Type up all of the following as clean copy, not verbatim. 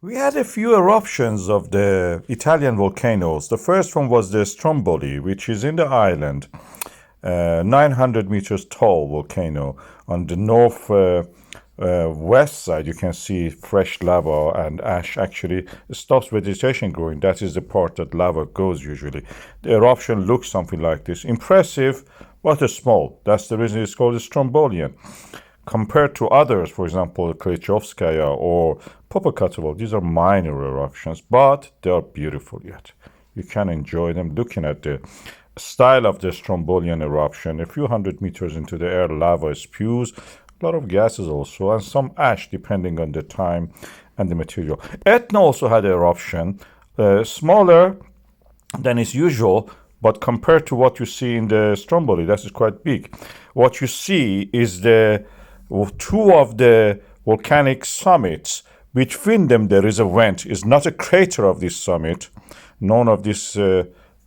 We had a few eruptions of the Italian volcanoes. The first one was the Stromboli, which is in the island, 900 meters tall volcano. On the north west side, you can see fresh lava and ash actually stops vegetation growing. That is the part that lava goes usually. The eruption looks something like this. Impressive, but small. That's the reason it's called a Strombolian. Compared to others, for example, Klitschkovskaya or Popocatépetl, these are minor eruptions, but they are beautiful yet. You can enjoy them looking at the style of the Strombolian eruption. A few hundred meters into the air, lava spews, a lot of gases also, and some ash depending on the time and the material. Etna also had an eruption, smaller than is usual, but compared to what you see in the Stromboli, that is quite big. What you see is two of the volcanic summits. Between them there is a vent. It's not a crater of this summit. None of these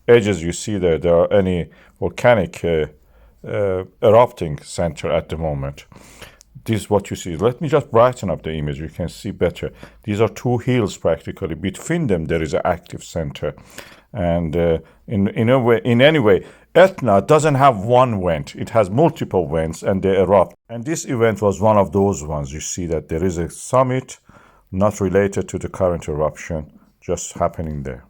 edges you see there are any volcanic erupting center at the moment. This is what you see. Let me just brighten up the image. You can see better. These are two hills practically. Between them there is an active center. And in any way, Etna doesn't have one vent. It has multiple vents and they erupt. And this event was one of those ones. You see that there is a summit not related to the current eruption just happening there.